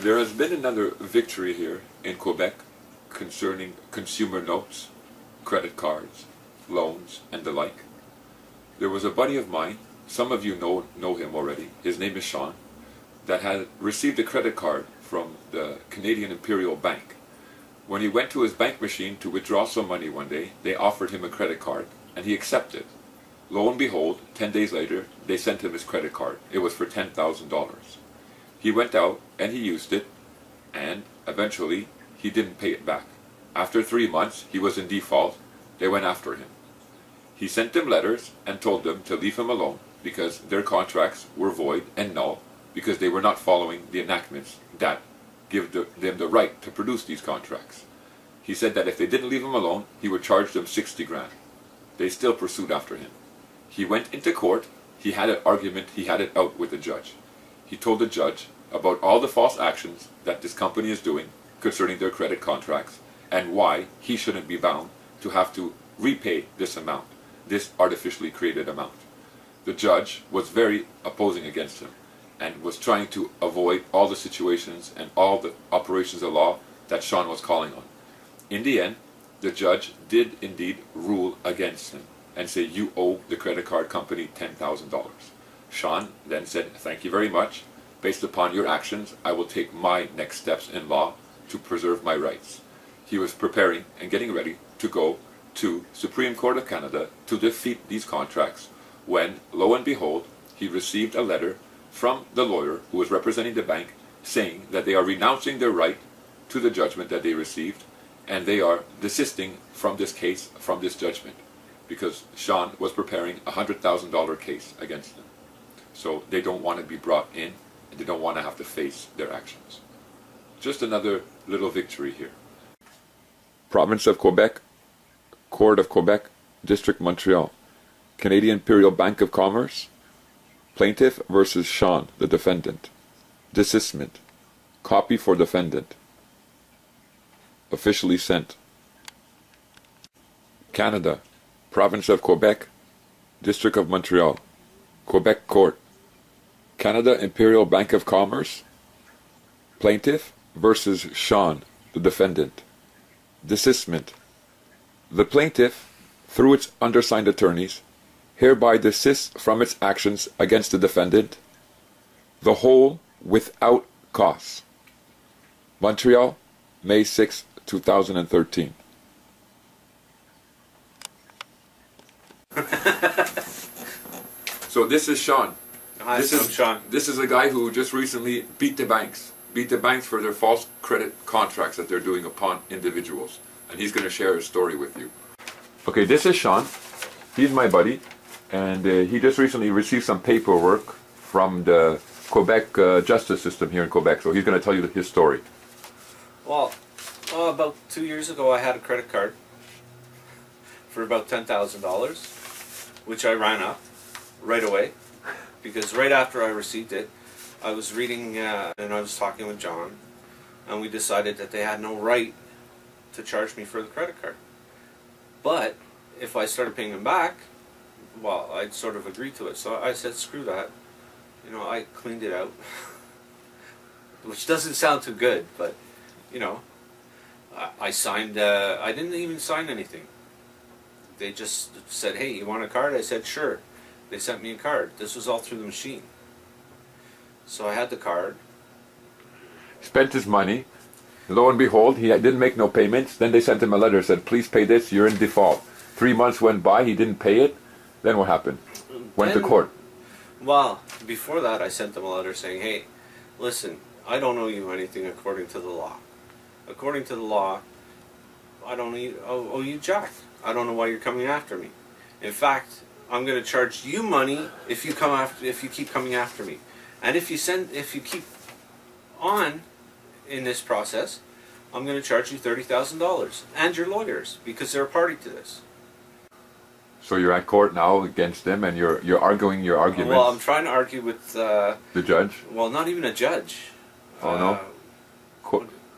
There has been another victory here in Quebec concerning consumer notes, credit cards, loans, and the like. There was a buddy of mine, some of you know him already, his name is Sean, that had received a credit card from the Canadian Imperial Bank. When he went to his bank machine to withdraw some money one day, they offered him a credit card, and he accepted. Lo and behold, 10 days later, they sent him his credit card. It was for $10,000. He went out and he used it, and eventually he didn't pay it back. After 3 months, he was in default. They went after him. He sent them letters and told them to leave him alone because their contracts were void and null because they were not following the enactments that give them the right to produce these contracts. He said that if they didn't leave him alone, he would charge them 60 grand. They still pursued after him. He went into court. He had an argument. He had it out with the judge. He told the judge about all the false actions that this company is doing concerning their credit contracts and why he shouldn't be bound to have to repay this amount, this artificially created amount. The judge was very opposing against him and was trying to avoid all the situations and all the operations of law that Sean was calling on. In the end, the judge did indeed rule against him and say, you owe the credit card company $10,000. Sean then said, thank you very much. Based upon your actions, I will take my next steps in law to preserve my rights. He was preparing and getting ready to go to Supreme Court of Canada to defeat these contracts when, lo and behold, he received a letter from the lawyer who was representing the bank saying that they are renouncing their right to the judgment that they received and they are desisting from this case, from this judgment, because Sean was preparing a $100,000 case against them. So they don't want to be brought in and they don't want to have to face their actions. Just another little victory here. Province of Quebec, Court of Quebec, District Montreal, Canadian Imperial Bank of Commerce, Plaintiff versus Sean, the defendant. Desistment. Copy for defendant. Officially sent. Canada, Province of Quebec, District of Montreal, Quebec Court, Canada Imperial Bank of Commerce, Plaintiff versus Sean, the defendant. Desistment. The plaintiff, through its undersigned attorneys, hereby desists from its actions against the defendant, the whole without costs. Montreal, May 6, 2013. So this is Sean. Hi, I'm Sean. This is a guy who just recently beat the banks for their false credit contracts that they're doing upon individuals. And he's going to share his story with you. Okay, this is Sean. He's my buddy. And he just recently received some paperwork from the Quebec justice system here in Quebec. So he's going to tell you his story. Well, about 2 years ago I had a credit card for about $10,000, which I ran up right away. Because right after I received it, I was reading and I was talking with John, and we decided that they had no right to charge me for the credit card. But if I started paying them back, well, I'd sort of agreed to it. So I said, screw that. You know, I cleaned it out. Which doesn't sound too good, but, you know, I signed, I didn't even sign anything. They just said, hey, you want a card? I said, sure. They sent me a card. This was all through the machine. So I had the card. Spent his money. Lo and behold, he didn't make no payments. Then they sent him a letter, said, please pay this, you're in default. 3 months went by, he didn't pay it. Then what happened? Went to court. Well, before that I sent them a letter saying, hey, listen, I don't owe you anything according to the law. According to the law, I don't owe you jack. I don't know why you're coming after me. In fact, I'm going to charge you money if you keep coming after me. And if you keep on in this process, I'm going to charge you $30,000 and your lawyers because they're a party to this. So you're at court now against them, and you're arguing your arguments. Well, I'm trying to argue with the judge. Well, not even a judge. Oh no.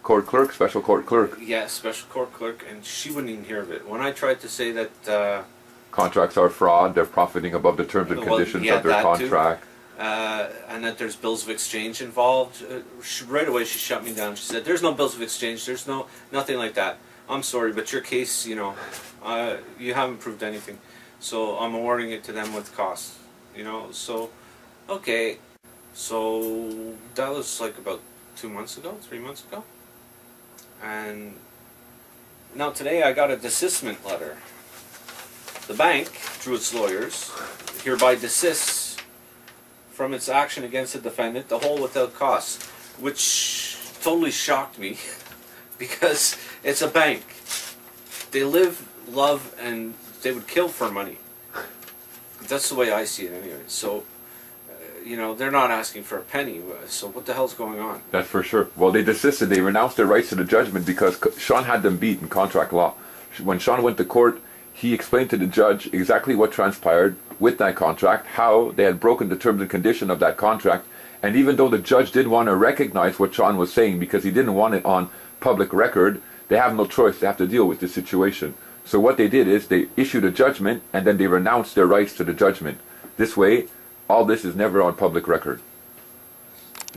Court clerk, special court clerk. Yeah, special court clerk, and she wouldn't even hear of it. When I tried to say that contracts are fraud, they're profiting above the terms and conditions of their contract. and that there's bills of exchange involved. Right away she shut me down. She said, "There's no bills of exchange. There's nothing like that. I'm sorry, but your case, you know, you haven't proved anything. So I'm awarding it to them with costs." You know, so okay. So that was like about 2 months ago, 3 months ago. And now today I got a desistment letter. The bank, through its lawyers, hereby desists from its action against the defendant, the whole without costs, which totally shocked me because it's a bank. They live, love, and they would kill for money. That's the way I see it anyway. So, you know, they're not asking for a penny, so what the hell's going on? That's for sure. Well, they desisted. They renounced their rights to the judgment because Sean had them beat in contract law. When Sean went to court, he explained to the judge exactly what transpired with that contract, how they had broken the terms and conditions of that contract, and even though the judge didn't want to recognize what Sean was saying because he didn't want it on public record, they have no choice. They have to deal with this situation. So what they did is they issued a judgment and then they renounced their rights to the judgment. This way, all this is never on public record.